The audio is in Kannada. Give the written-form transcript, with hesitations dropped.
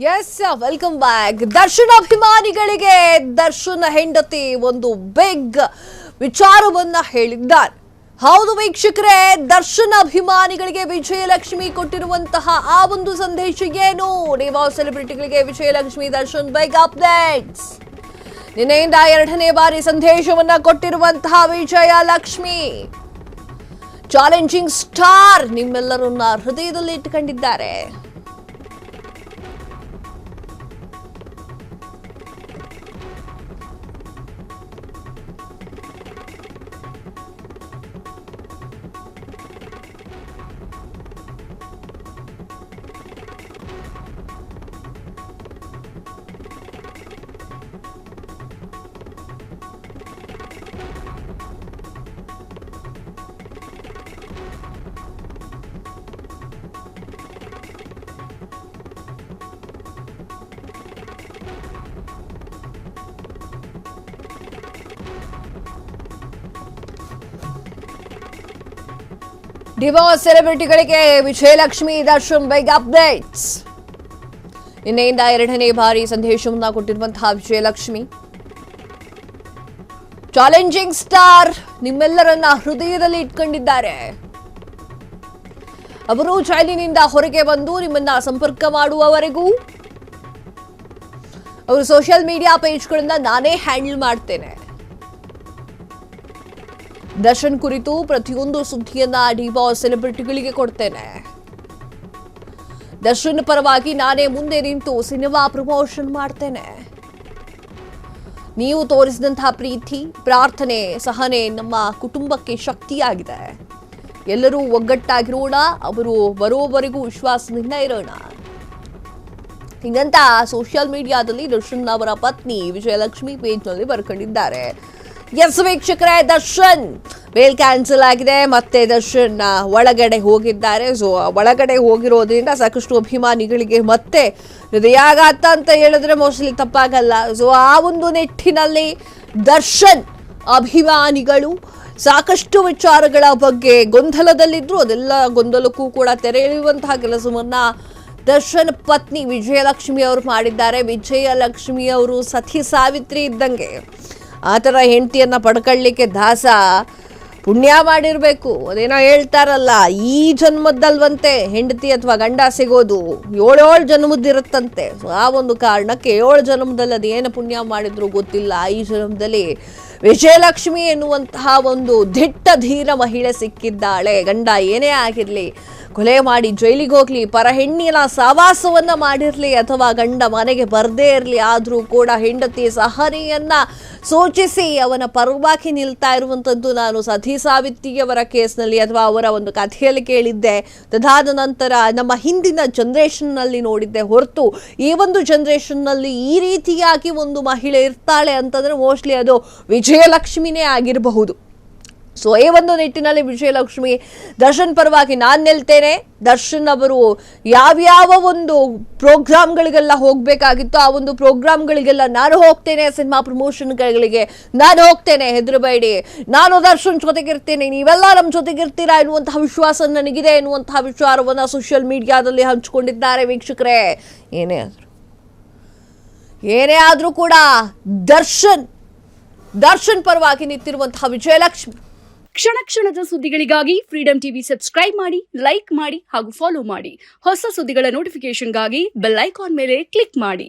S welcome back. ದರ್ಶನ್ ಅಭಿಮಾನಿಗಳಿಗೆ ದರ್ಶನ್ ಹೆಂಡತಿ ಒಂದು ಬಿಗ್ ವಿಚಾರವನ್ನ ಹೇಳಿದ್ದಾರೆ. ಹೌದು ವೀಕ್ಷಕರೇ, ದರ್ಶನ್ ಅಭಿಮಾನಿಗಳಿಗೆ ವಿಜಯಲಕ್ಷ್ಮಿ ಕೊಟ್ಟಿರುವಂತಹ ಆ ಒಂದು ಸಂದೇಶ ಏನು? ಡಿವೋರ್ಸ್ ಸೆಲೆಬ್ರಿಟಿಗಳಿಗೆ ವಿಜಯಲಕ್ಷ್ಮಿ ದರ್ಶನ್ ಬಿಗ್ ಅಪ್ಡೇಟ್ಸ್. ನಿನ್ನೆಯಿಂದ 2ನೇ ಬಾರಿ ಸಂದೇಶವನ್ನ ಕೊಟ್ಟಿರುವಂತಹ ವಿಜಯಲಕ್ಷ್ಮಿ ಚಾಲೆಂಜಿಂಗ್ ಸ್ಟಾರ್ ನಿಮ್ಮೆಲ್ಲರನ್ನ ಹೃದಯದಲ್ಲಿ ಇಟ್ಟುಕೊಂಡಿದ್ದಾರೆ. ಡಿವೋರ್ಸ್ ಸೆಲೆಬ್ರಿಟಿಗಳಿಗೆ ವಿಜಯಲಕ್ಷ್ಮಿ ದರ್ಶನ್ ಬಿಗ್ ಅಪ್ಡೇಟ್ಸ್. ನಿನ್ನೆಯಿಂದ 2ನೇ ಬಾರಿ ಸಂದೇಶವನ್ನ ಕೊಟ್ಟಿರುವಂತಹ ವಿಜಯಲಕ್ಷ್ಮಿ ಚಾಲೆಂಜಿಂಗ್ ಸ್ಟಾರ್ ನಿಮ್ಮೆಲ್ಲರನ್ನ ಹೃದಯದಲ್ಲಿ ಇಟ್ಕೊಂಡಿದ್ದಾರೆ. ಅವರು ಜೈಲಿನಿಂದ ಹೊರಗೆ ಬಂದು ನಿಮ್ಮನ್ನ ಸಂಪರ್ಕ ಮಾಡುವವರೆಗೂ ಅವರು ಸೋಷಿಯಲ್ ಮೀಡಿಯಾ ಪೇಜ್ಗಳನ್ನ ನಾನೇ ಹ್ಯಾಂಡಲ್ ಮಾಡ್ತೇನೆ. ದರ್ಶನ್ ಕುರಿತು ಪ್ರತಿಯೊಂದು ಸುದ್ದಿಯನ್ನ ಡಿವೋರ್ಸ್ ಸೆಲೆಬ್ರಿಟಿಗಳಿಗೆ ಕೊಡ್ತೇನೆ. ದರ್ಶನ್ ಪರವಾಗಿ ನಾನೇ ಮುಂದೆ ನಿಂತು ಸಿನಿಮಾ ಪ್ರಮೋಷನ್ ಮಾಡ್ತೇನೆ. ನೀವು ತೋರಿಸಿದಂತಹ ಪ್ರೀತಿ, ಪ್ರಾರ್ಥನೆ, ಸಹನೆ ನಮ್ಮ ಕುಟುಂಬಕ್ಕೆ ಶಕ್ತಿಯಾಗಿದೆ. ಎಲ್ಲರೂ ಒಗ್ಗಟ್ಟಾಗಿರೋಣ, ಅವರು ಬರೋವರೆಗೂ ವಿಶ್ವಾಸದಿಂದ ಇರೋಣ. ಹೀಗಂತ ಸೋಷಿಯಲ್ ಮೀಡಿಯಾದಲ್ಲಿ ದರ್ಶನ್ ಅವರ ಪತ್ನಿ ವಿಜಯಲಕ್ಷ್ಮಿ ಪೇಜ್ನಲ್ಲಿ ಬರ್ಕೊಂಡಿದ್ದಾರೆ. ಎಸ್ ವೀಕ್ಷಕರೇ, ದರ್ಶನ್ ಬೇಲ್ ಕ್ಯಾನ್ಸಲ್ ಆಗಿದೆ. ಮತ್ತೆ ದರ್ಶನ್ ಒಳಗಡೆ ಹೋಗಿದ್ದಾರೆ. ಸೊ ಒಳಗಡೆ ಹೋಗಿರೋದ್ರಿಂದ ಸಾಕಷ್ಟು ಅಭಿಮಾನಿಗಳಿಗೆ ಮತ್ತೆ ಹೃದಯಾಘಾತ ಅಂತ ಹೇಳಿದ್ರೆ ಮೋಸ್ಟ್ಲಿ ತಪ್ಪಾಗಲ್ಲ. ಸೊ ಆ ಒಂದು ನಿಟ್ಟಿನಲ್ಲಿ ದರ್ಶನ್ ಅಭಿಮಾನಿಗಳು ಸಾಕಷ್ಟು ವಿಚಾರಗಳ ಬಗ್ಗೆ ಗೊಂದಲದಲ್ಲಿದ್ರು. ಅದೆಲ್ಲ ಗೊಂದಲಕ್ಕೂ ಕೂಡ ತೆರೆ ಎಳೆಯುವಂತಹ ಕೆಲಸವನ್ನ ದರ್ಶನ್ ಪತ್ನಿ ವಿಜಯಲಕ್ಷ್ಮಿ ಅವರು ಮಾಡಿದ್ದಾರೆ. ವಿಜಯಲಕ್ಷ್ಮಿ ಅವರು ಸತಿ ಸಾವಿತ್ರಿ ಇದ್ದಂಗೆ. ಆ ಥರ ಹೆಂಡತಿಯನ್ನ ಪಡ್ಕೊಳ್ಳಿಕ್ಕೆ ದಾಸ ಪುಣ್ಯ ಮಾಡಿರಬೇಕು. ಅದೇನೋ ಹೇಳ್ತಾರಲ್ಲ, ಈ ಜನ್ಮದಲ್ವಂತೆ ಹೆಂಡತಿ ಅಥವಾ ಗಂಡ ಸಿಗೋದು 7 ಜನ್ಮದ್ದಿರುತ್ತಂತೆ. ಸೊ ಆ ಒಂದು ಕಾರಣಕ್ಕೆ 7 ಜನ್ಮದಲ್ಲಿ ಅದೇನು ಪುಣ್ಯ ಮಾಡಿದ್ರು ಗೊತ್ತಿಲ್ಲ. ಈ ಜನ್ಮದಲ್ಲಿ ವಿಜಯಲಕ್ಷ್ಮಿ ಎನ್ನುವಂತಹ ಒಂದು ದಿಟ್ಟ ಧೀರ ಮಹಿಳೆ ಸಿಕ್ಕಿದ್ದಾಳೆ. ಗಂಡ ಏನೇ ಆಗಿರಲಿ, ಕೊಲೆ ಮಾಡಿ ಜೈಲಿಗೆ ಹೋಗ್ಲಿ, ಪರ ಹೆಣ್ಣಿನ ಸಹವಾಸವನ್ನ ಮಾಡಿರಲಿ ಅಥವಾ ಗಂಡ ಮನೆಗೆ ಬರದೇ ಇರಲಿ, ಆದರೂ ಕೂಡ ಹೆಂಡತಿ ಸಹನೆಯನ್ನ ಸೂಚಿಸಿ ಅವನ ಪರವಾಗಿ ನಿಲ್ತಾ ಇರುವಂಥದ್ದು ನಾನು ಸತಿ ಸಾವಿತ್ರಿಯವರ ಕೇಸ್ನಲ್ಲಿ ಅಥವಾ ಅವರ ಒಂದು ಕಥೆಯಲ್ಲಿ ಕೇಳಿದ್ದೆ. ಅದಾದ ನಂತರ ನಮ್ಮ ಹಿಂದಿನ ಜನರೇಷನ್ನಲ್ಲಿ ನೋಡಿದ್ದೆ ಹೊರತು ಈ ಒಂದು ಜನರೇಷನ್ನಲ್ಲಿ ಈ ರೀತಿಯಾಗಿ ಒಂದು ಮಹಿಳೆ ಇರ್ತಾಳೆ ಅಂತಂದ್ರೆ ಮೋಸ್ಟ್ಲಿ ಅದು ವಿಜಯಲಕ್ಷ್ಮಿನೇ ಆಗಿರಬಹುದು. ಸೊ ಈ ಒಂದು ನಿಟ್ಟಿನಲ್ಲಿ ವಿಜಯಲಕ್ಷ್ಮಿ ದರ್ಶನ್ ಪರವಾಗಿ ನಾನು ನಿಲ್ತೇನೆ. ದರ್ಶನ್ ಅವರು ಯಾವ್ಯಾವ ಒಂದು ಪ್ರೋಗ್ರಾಮ್ಗಳಿಗೆಲ್ಲ ಹೋಗಬೇಕಾಗಿತ್ತು ಆ ಒಂದು ಪ್ರೋಗ್ರಾಮ್ಗಳಿಗೆಲ್ಲ ನಾನು ಹೋಗ್ತೇನೆ. ಸಿನಿಮಾ ಪ್ರಮೋಷನ್ಗಳಿಗೆ ನಾನು ಹೋಗ್ತೇನೆ, ಹೆದರಬೇಡಿ, ನಾನು ದರ್ಶನ್ ಜೊತೆಗಿರ್ತೇನೆ, ನೀವೆಲ್ಲ ನಮ್ಮ ಜೊತೆಗಿರ್ತೀರಾ ಎನ್ನುವಂತಹ ವಿಶ್ವಾಸ ನನಗಿದೆ ಎನ್ನುವಂತಹ ವಿಚಾರವನ್ನು ಸೋಷಿಯಲ್ ಮೀಡಿಯಾದಲ್ಲಿ ಹಂಚಿಕೊಂಡಿದ್ದಾರೆ. ವೀಕ್ಷಕರೇ, ಏನೇ ಆದರೂ ಕೂಡ ದರ್ಶನ್ ಪರವಾಗಿ ನಿಂತಿರುವಂತಹ ವಿಜಯಲಕ್ಷ್ಮಿ. ಕ್ಷಣ ಕ್ಷಣದ ಸುದ್ದಿಗಳಿಗಾಗಿ ಫ್ರೀಡಂ ಟಿವಿ ಸಬ್ಸ್ಕ್ರೈಬ್ ಮಾಡಿ, ಲೈಕ್ ಮಾಡಿ ಹಾಗೂ ಫಾಲೋ ಮಾಡಿ. ಹೊಸ ಸುದ್ದಿಗಳ ನೋಟಿಫಿಕೇಶನ್ಗಾಗಿ ಬೆಲ್ ಐಕಾನ್ ಮೇಲೆ ಕ್ಲಿಕ್ ಮಾಡಿ.